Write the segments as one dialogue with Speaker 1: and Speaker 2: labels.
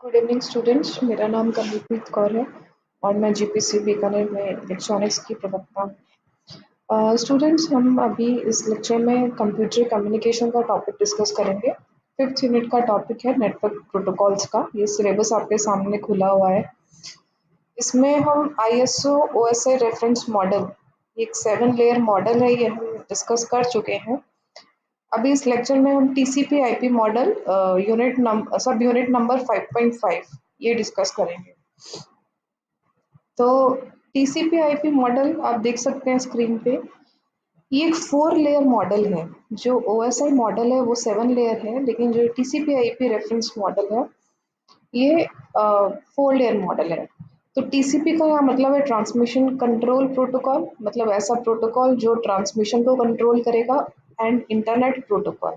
Speaker 1: Good evening students, मेरा नाम कमलप्रीत कौर है और मैं जीपीसी बीकानेर में इलेक्ट्रॉनिक्स की प्रवक्ता हूँ। स्टूडेंट्स, हम अभी इस लेक्चर में कंप्यूटर कम्युनिकेशन का टॉपिक डिस्कस करेंगे। 5th यूनिट का टॉपिक है नेटवर्क प्रोटोकॉल्स का। ये सिलेबस आपके सामने खुला हुआ है। इसमें हम ISO OSI रेफरेंस मॉडल, एक 7 लेयर मॉडल है, ये हम डिस्कस कर चुके हैं। अभी इस लेक्चर में हम TCP/IP मॉडल सब यूनिट नंबर 5.5 ये डिस्कस करेंगे। तो TCP/IP मॉडल आप देख सकते हैं स्क्रीन पे। ये एक 4 लेयर मॉडल है। जो OSI मॉडल है वो 7 लेयर है, लेकिन जो TCP/IP रेफरेंस मॉडल है ये 4 लेयर मॉडल है। तो TCP का यहाँ मतलब है ट्रांसमिशन कंट्रोल प्रोटोकॉल, मतलब ऐसा प्रोटोकॉल जो ट्रांसमिशन को कंट्रोल करेगा। एंड इंटरनेट प्रोटोकॉल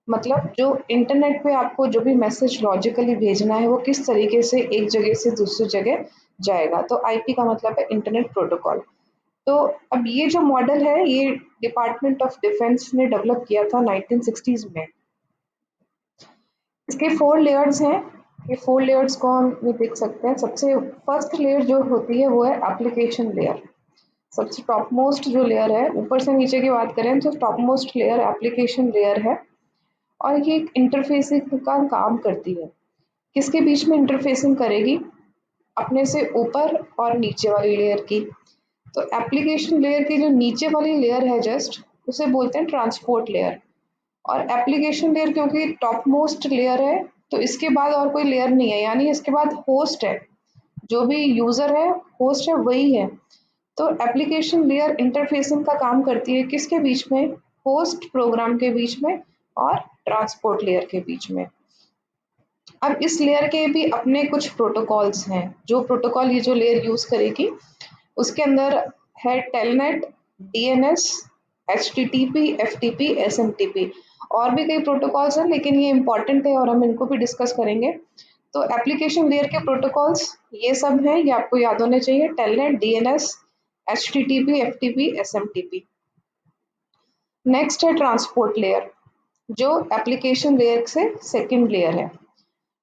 Speaker 1: मतलब जो इंटरनेट पे आपको जो भी मैसेज लॉजिकली भेजना है वो किस तरीके से एक जगह से दूसरी जगह जाएगा। तो IP का मतलब है इंटरनेट प्रोटोकॉल। तो अब ये जो मॉडल है ये डिपार्टमेंट ऑफ डिफेंस ने डेवलप किया था 1960s में। इसके 4 लेयर्स हैं। ये 4 लेयर्स को हम ये देख सकते हैं। सबसे फर्स्ट लेयर जो होती है वो है एप्लीकेशन लेयर। सबसे टॉप मोस्ट जो लेयर है, ऊपर से नीचे की बात करें तो top most layer application layer है और ये एक इंटरफेसिंग का काम करती है। किसके बीच में इंटरफेसिंग करेगी? अपने से ऊपर और नीचे वाली लेयर की। तो एप्लीकेशन लेयर की जो नीचे वाली लेयर है जस्ट, उसे बोलते हैं ट्रांसपोर्ट लेयर। और एप्लीकेशन लेयर क्योंकि टॉप मोस्ट लेयर है तो इसके बाद और कोई लेयर नहीं है, यानी इसके बाद होस्ट है। जो भी यूजर है, होस्ट है, वही है। तो एप्लीकेशन लेयर इंटरफेसिंग का काम करती है किसके बीच में? होस्ट प्रोग्राम के बीच में और ट्रांसपोर्ट लेयर के बीच में। अब इस लेयर के भी अपने कुछ प्रोटोकॉल्स हैं। जो प्रोटोकॉल ये जो लेयर यूज करेगी उसके अंदर है telnet, DNS, HTTP, FTP, SMTP। और भी कई प्रोटोकॉल्स हैं लेकिन ये इंपॉर्टेंट है और हम इनको भी डिस्कस करेंगे। तो एप्लीकेशन लेयर के प्रोटोकॉल्स ये सब हैं, ये आपको याद होने चाहिए। Telnet, DNS, HTTP, FTP, SMTP। Next है ट्रांसपोर्ट लेयर, जो एप्लीकेशन लेयर से सेकंड लेयर है।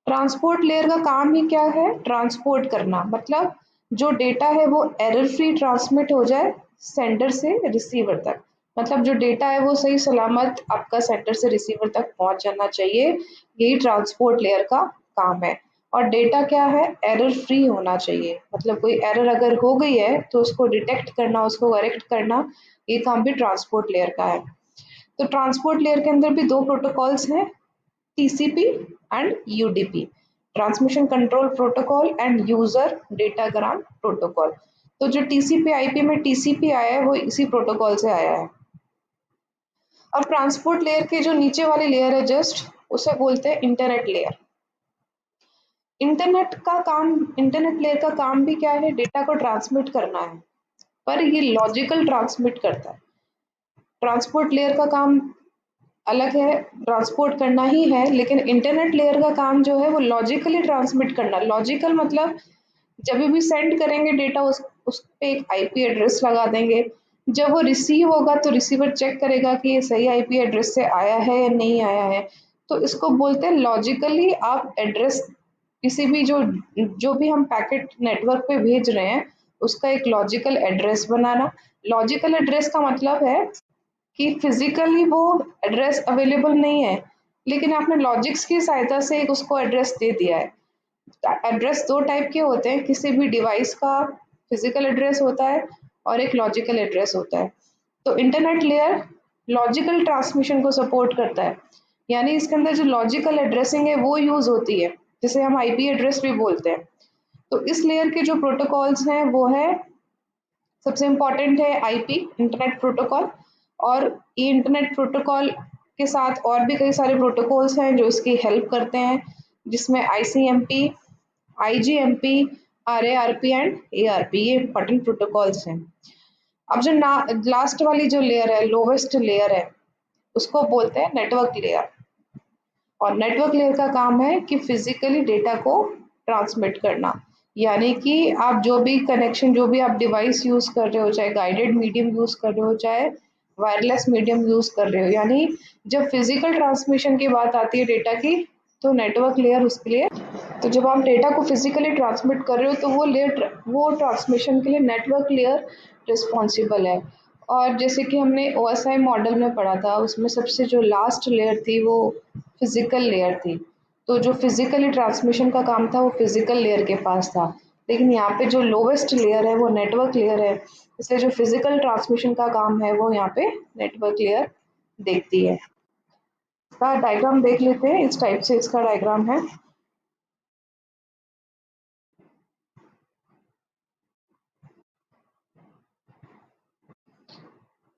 Speaker 1: ट्रांसपोर्ट लेयर का काम ही क्या है? ट्रांसपोर्ट करना, मतलब जो डेटा है वो एरर फ्री ट्रांसमिट हो जाए सेंडर से रिसीवर तक। मतलब जो डेटा है वो सही सलामत आपका सेंडर से रिसीवर तक पहुंच जाना चाहिए। यही ट्रांसपोर्ट लेयर का काम है। और डेटा क्या है? एरर फ्री होना चाहिए। मतलब कोई एरर अगर हो गई है तो उसको डिटेक्ट करना, उसको करेक्ट करना, ये काम भी ट्रांसपोर्ट लेयर का है। तो ट्रांसपोर्ट लेयर के अंदर भी 2 प्रोटोकॉल्स हैं, TCP and UDP, transmission control protocol and user datagram protocol. तो जो TCP/IP में TCP आया है वो इसी प्रोटोकॉल से आया है। अब ट्रांसपोर्ट लेयर के जो नीचे वाली लेयर है जस्ट, उसे बोलते हैं इंटरनेट लेयर। इंटरनेट लेयर का काम भी क्या है? डेटा को ट्रांसमिट करना है, पर ये लॉजिकल ट्रांसमिट करता है। ट्रांसपोर्ट लेयर का काम अलग है, ट्रांसपोर्ट करना ही है, लेकिन इंटरनेट लेयर का काम जो है वो लॉजिकली ट्रांसमिट करना। लॉजिकल मतलब जब भी सेंड करेंगे डेटा उस पे एक IP एड्रेस लगा देंगे। जब वो रिसीव होगा तो रिसीवर चेक करेगा कि ये सही IP एड्रेस से आया है या नहीं आया है। तो इसको बोलते हैं लॉजिकली आप एड्रेस, किसी भी जो भी हम पैकेट नेटवर्क पे भेज रहे हैं उसका एक लॉजिकल एड्रेस बनाना। लॉजिकल एड्रेस का मतलब है कि फिजिकली वो एड्रेस अवेलेबल नहीं है, लेकिन आपने लॉजिक्स की सहायता से एक उसको एड्रेस दे दिया है। एड्रेस 2 टाइप के होते हैं, किसी भी डिवाइस का फिजिकल एड्रेस होता है और एक लॉजिकल एड्रेस होता है। तो इंटरनेट लेयर लॉजिकल ट्रांसमिशन को सपोर्ट करता है, यानी इसके अंदर जो लॉजिकल एड्रेसिंग है वो यूज होती है, जिसे हम IP एड्रेस भी बोलते हैं। तो इस लेयर के जो प्रोटोकॉल्स हैं वो है, सबसे इम्पोर्टेंट है IP इंटरनेट प्रोटोकॉल। और ये इंटरनेट प्रोटोकॉल के साथ और भी कई सारे प्रोटोकॉल्स हैं जो इसकी हेल्प करते हैं, जिसमें ICMP, IGMP, RARP and ARP, ये इंपॉर्टेंट प्रोटोकॉल्स हैं। अब जो लास्ट वाली जो लेयर है, लोवेस्ट लेयर है, उसको बोलते हैं नेटवर्क लेयर। और नेटवर्क लेयर का काम है कि फिजिकली डेटा को ट्रांसमिट करना, यानी कि आप जो भी कनेक्शन, जो भी आप डिवाइस यूज कर रहे हो, चाहे गाइडेड मीडियम यूज कर रहे हो, चाहे वायरलेस मीडियम यूज कर रहे हो, यानी जब फिजिकल ट्रांसमिशन की बात आती है डेटा की, तो नेटवर्क लेयर उसके लिए, तो जब आप डेटा को फिजिकली ट्रांसमिट कर रहे हो तो वो ट्रांसमिशन के लिए नेटवर्क लेयर रिस्पॉन्सिबल है। और जैसे कि हमने ओएसआई मॉडल में पढ़ा था, उसमें सबसे जो लास्ट लेयर थी वो फिजिकल लेयर थी। तो जो फिजिकली ट्रांसमिशन का काम था वो फिजिकल लेयर के पास था, लेकिन यहाँ पे जो लोवेस्ट लेयर है वो नेटवर्क लेयर है, इसलिए जो फिजिकल ट्रांसमिशन का काम है वो यहाँ पे नेटवर्क लेयर देखती है। इसका डायग्राम देख लेते हैं, इस टाइप से इसका डायग्राम है।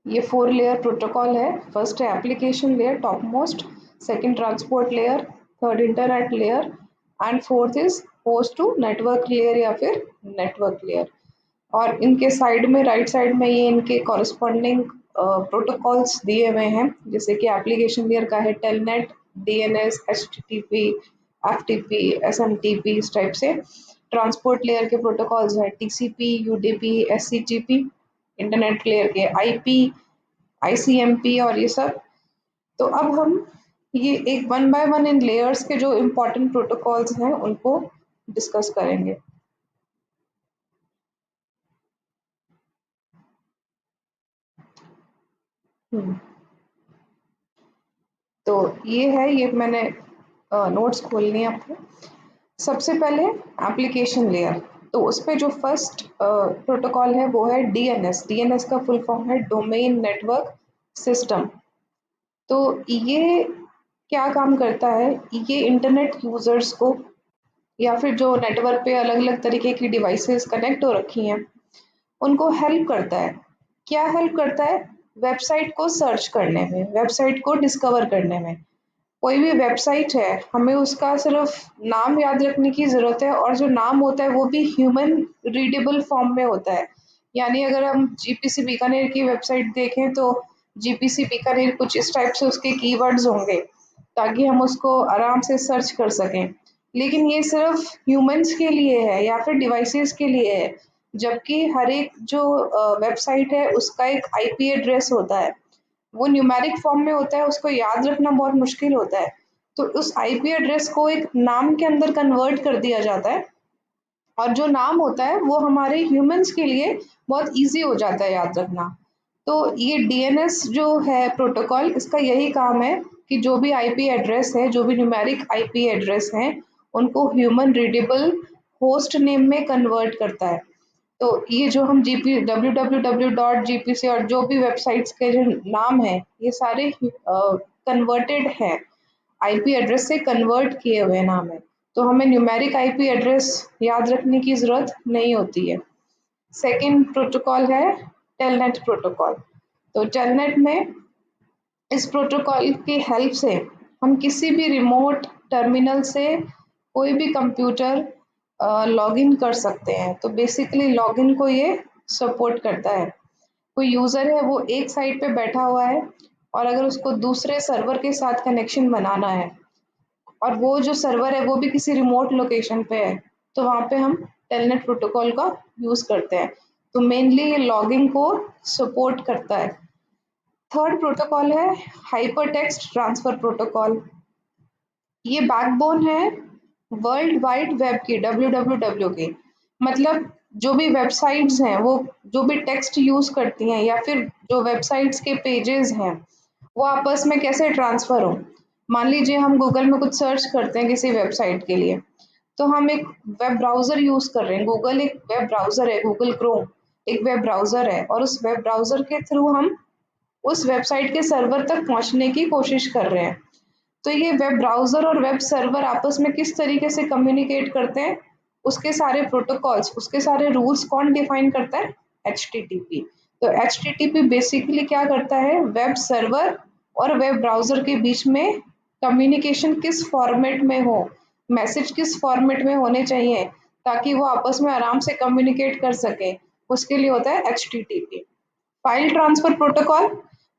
Speaker 1: ये 4 लेयर प्रोटोकॉल है। फर्स्ट है application layer top most, second transport layer, third internet layer and fourth is host to network layer या फिर नेटवर्क लेयर। और इनके साइड में, राइट साइड में, ये इनके कॉरस्पॉन्डिंग प्रोटोकॉल्स दिए हुए हैं। जैसे कि एप्लीकेशन लेयर का है telnet, DNS, HTTP, FTP, SMTP, इस टाइप से। ट्रांसपोर्ट लेयर के प्रोटोकॉल्स हैं टीसीपी, यूडीपी, एससीटीपी। इंटरनेट लेयर के आईपी, आईसीएमपी और ये सब। तो अब हम ये एक one by one in layers के जो इम्पोर्टेंट प्रोटोकॉल्स हैं उनको डिस्कस करेंगे। हम्म, तो ये है, ये मैंने नोट्स खोलनी है आपको। सबसे पहले एप्लीकेशन लेयर, तो उस पे जो फर्स्ट प्रोटोकॉल है वो है डीएनएस। डीएनएस का फुल फॉर्म है डोमेन नेटवर्क सिस्टम। तो ये क्या काम करता है, ये इंटरनेट यूजर्स को या फिर जो नेटवर्क पे अलग अलग तरीके की डिवाइसेस कनेक्ट हो रखी हैं उनको हेल्प करता है। क्या हेल्प करता है? वेबसाइट को सर्च करने में, वेबसाइट को डिस्कवर करने में। कोई भी वेबसाइट है, हमें उसका सिर्फ नाम याद रखने की ज़रूरत है, और जो नाम होता है वो भी ह्यूमन रीडेबल फॉर्म में होता है। यानी अगर हम जीपीसी बीकानेर की वेबसाइट देखें तो जीपीसी बीकानेर कुछ इस टाइप से उसके कीवर्ड्स होंगे ताकि हम उसको आराम से सर्च कर सकें। लेकिन ये सिर्फ ह्यूमंस के लिए है या फिर डिवाइसेस के लिए है, जबकि हर एक जो वेबसाइट है उसका एक आईपी एड्रेस होता है। वो न्यूमेरिक फॉर्म में होता है, उसको याद रखना बहुत मुश्किल होता है। तो उस आईपी एड्रेस को एक नाम के अंदर कन्वर्ट कर दिया जाता है, और जो नाम होता है वो हमारे ह्यूमंस के लिए बहुत इजी हो जाता है याद रखना। तो ये डीएनएस जो है प्रोटोकॉल, इसका यही काम है कि जो भी आईपी एड्रेस है, जो भी न्यूमेरिक आईपी एड्रेस हैं, उनको ह्यूमन रीडेबल होस्ट नेम में कन्वर्ट करता है। तो ये जो हम जीपी www.gpc और जो भी वेबसाइट्स के जो नाम है ये सारे कन्वर्टेड हैं, आईपी एड्रेस से कन्वर्ट किए हुए नाम है। तो हमें न्यूमेरिक आईपी एड्रेस याद रखने की ज़रूरत नहीं होती है। सेकंड प्रोटोकॉल है टेलनेट प्रोटोकॉल। तो टेलनेट में, इस प्रोटोकॉल की हेल्प से हम किसी भी रिमोट टर्मिनल से कोई भी कंप्यूटर लॉगिन कर सकते हैं। तो बेसिकली लॉगिन को ये सपोर्ट करता है। कोई यूज़र है वो एक साइट पे बैठा हुआ है, और अगर उसको दूसरे सर्वर के साथ कनेक्शन बनाना है, और वो जो सर्वर है वो भी किसी रिमोट लोकेशन पे है, तो वहाँ पे हम टेलनेट प्रोटोकॉल का यूज़ करते हैं। तो मेनली ये लॉगिंग को सपोर्ट करता है। थर्ड प्रोटोकॉल है हाइपर टेक्स्ट ट्रांसफर प्रोटोकॉल। ये बैकबोन है वर्ल्ड वाइड वेब की, डब्ल्यू की। मतलब जो भी वेबसाइट्स हैं वो जो भी टेक्स्ट यूज़ करती हैं या फिर जो वेबसाइट्स के पेजेस हैं वो आपस में कैसे ट्रांसफ़र हो। मान लीजिए हम गूगल में कुछ सर्च करते हैं किसी वेबसाइट के लिए, तो हम एक वेब ब्राउज़र यूज़ कर रहे हैं। गूगल एक वेब ब्राउज़र है, गूगल क्रोम एक वेब ब्राउज़र है, और उस वेब ब्राउज़र के थ्रू हम उस वेबसाइट के सर्वर तक पहुंचने की कोशिश कर रहे हैं। तो ये वेब ब्राउज़र और वेब सर्वर आपस में किस तरीके से कम्युनिकेट करते हैं, उसके सारे प्रोटोकॉल्स, उसके सारे रूल्स कौन डिफाइन करता है? एचटीटीपी। तो एचटीटीपी बेसिकली क्या करता है, वेब सर्वर और वेब ब्राउज़र के बीच में कम्युनिकेशन किस फॉर्मेट में हो, मैसेज किस फॉर्मेट में होने चाहिए ताकि वो आपस में आराम से कम्युनिकेट कर सके, उसके लिए होता है एचटीटीपी। फाइल ट्रांसफर प्रोटोकॉल,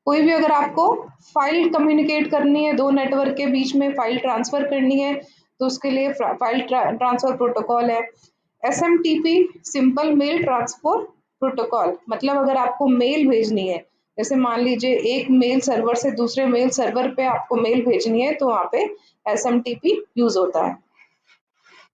Speaker 1: कोई भी अगर आपको फाइल कम्युनिकेट करनी है, दो नेटवर्क के बीच में फाइल ट्रांसफर करनी है, तो उसके लिए फाइल ट्रांसफर प्रोटोकॉल है। SMTP, simple mail transfer protocol, मतलब अगर आपको मेल भेजनी है जैसे मान लीजिए एक मेल सर्वर से दूसरे मेल सर्वर पे आपको मेल भेजनी है तो वहाँ पे एसएमटीपी यूज होता है।